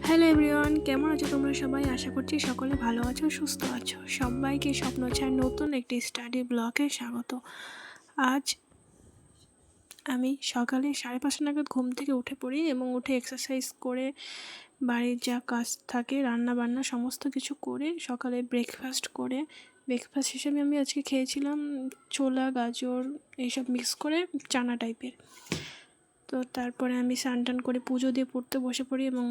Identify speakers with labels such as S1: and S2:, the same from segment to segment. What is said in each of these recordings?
S1: Hello everyone, কেমন আছো তোমরা সবাই? আশা করছি সকলে ভালো আছো, সুস্থ আছো। সবাইকে স্বপ্নছায়ার নতুন একটি স্টাডি ব্লগে স্বাগত। আজ আমি সকালে 5:30 নাগাদ ঘুম থেকে উঠে পড়ি এবং উঠে এক্সারসাইজ করে বাড়ির যা কাজ থাকে রান্না বান্না সমস্ত কিছু করে সকালে ব্রেকফাস্ট হিসেবে আমি আজকে খেয়েছিলাম ছোলা, গাজর এইসব মিক্স করে চানা টাইপের। তো তারপরে আমি স্নান টান করে পুজো দিয়ে পড়তে বসে পড়ি এবং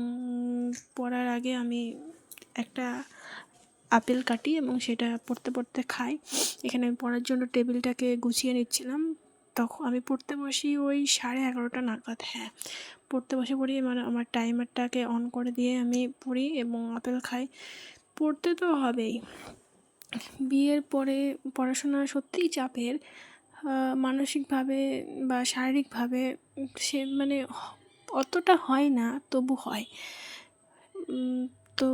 S1: পড়ার আগে আমি একটা আপেল কাটি এবং সেটা পড়তে পড়তে খাই। এখানে আমি পড়ার জন্য টেবিলটাকে গুছিয়ে নিচ্ছিলাম। তখন আমি পড়তে বসি ওই 11:30 নাগাদ। পড়তে বসে পড়ি, মানে আমার টাইমারটাকে অন করে দিয়ে আমি পড়ি এবং আপেল খাই। পড়তে তো হবেই। বিয়ের পরে পড়াশোনা সত্যিই চাপের, মানসিকভাবে বা শারীরিকভাবে সে মানে অতটা হয় না, তবু হয়। তো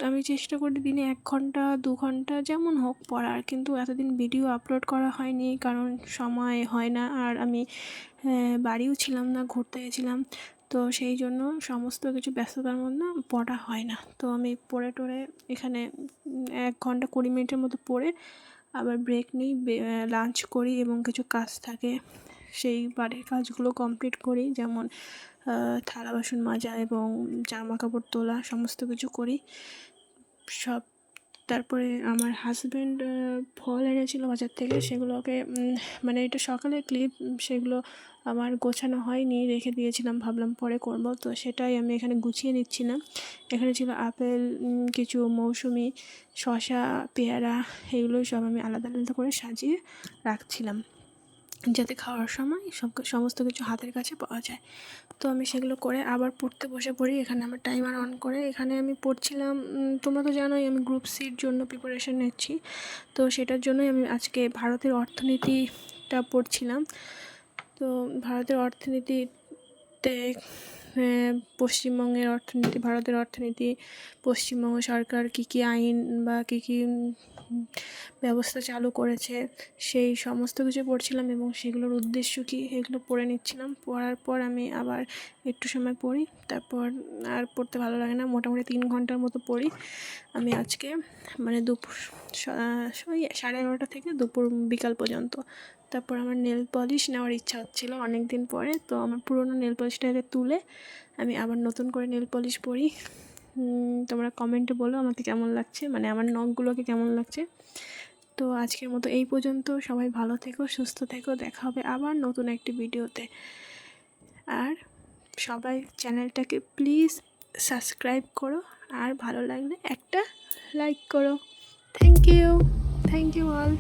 S1: আমি চেষ্টা করি দিনে 1 ঘন্টা 2 ঘন্টা যেমন হোক পড়ার, কিন্তু এতদিন ভিডিও আপলোড করা হয়নি কারণ সময় হয় না, আর আমি বাড়িও ছিলাম না, ঘুরতে গেছিলাম। তো সেই জন্য সমস্ত কিছু ব্যস্ততার মধ্যে পড়া হয় না। তো আমি পড়ে টড়ে এখানে 1 ঘন্টা 20 মিনিটের মতো পড়ে আবার ব্রেক নিই, লাঞ্চ করি এবং কিছু কাজ থাকে সেই বাড়ির কাজগুলো কমপ্লিট করি, যেমন থালা বাসন মাজা এবং জামা কাপড় তোলা সমস্ত কিছু করি সব। তারপরে আমার হাজব্যান্ড ফল এনেছিল বাজার থেকে, সেগুলোকে মানে এটা সকালের ক্লিপ, সেগুলো আমার গোছানো হয়নি, রেখে দিয়েছিলাম, ভাবলাম পরে করব। তো সেটাই আমি এখানে গুছিয়ে নিচ্ছিলাম। এখানে ছিল আপেল, কিছু মৌসুমি, শসা, পেয়ারা, এগুলোই সব আমি আলাদা আলাদা করে সাজিয়ে রাখছিলাম যাতে খাওয়ার সময় সমস্ত কিছু হাতের কাছে পাওয়া যায়। তো আমি সেগুলো করে আবার পড়তে বসে পড়ি। এখানে আমার টাইমার অন করে এখানে আমি পড়ছিলাম। তোমরা তো জানোই আমি গ্রুপ সির জন্য প্রিপারেশান নিচ্ছি, তো সেটার জন্যই আমি আজকে ভারতের অর্থনীতিটা পড়ছিলাম। তো ভারতের অর্থনীতিতে পশ্চিমবঙ্গের অর্থনীতি, ভারতের অর্থনীতি, পশ্চিমবঙ্গ সরকার কী কী আইন বা কী কী ব্যবস্থা চালু করেছে সেই সমস্ত কিছু পড়ছিলাম এবং সেগুলোর উদ্দেশ্য কী এগুলো পড়ে নিচ্ছিলাম। পড়ার পর আমি আবার একটু সময় পড়ি, তারপর আর পড়তে ভালো লাগে না, মোটামুটি 3 ঘন্টার মতো পড়ি আমি আজকে, মানে দুপুর ওই 11:30 থেকে বিকাল পর্যন্ত। তারপর আমার নেল পলিশ নেওয়ার ইচ্ছা হচ্ছিলো অনেক দিন পরে, তো আমার পুরোনো নেল পলিশটাকে তুলে আমি আবার নতুন করে নেল পলিশ পরি। তোমরা কমেন্টে বলো আমাকে কেমন লাগছে, মানে আমার নখগুলোকে কেমন লাগছে। তো আজকের মতো এই পর্যন্ত। সবাই ভালো থেকো, সুস্থ থেকো, দেখা হবে আবার নতুন একটি ভিডিওতে। আর সবাই চ্যানেলটাকে প্লিজ সাবস্ক্রাইব করো, আর ভালো লাগলে একটা লাইক করো। Thank you all.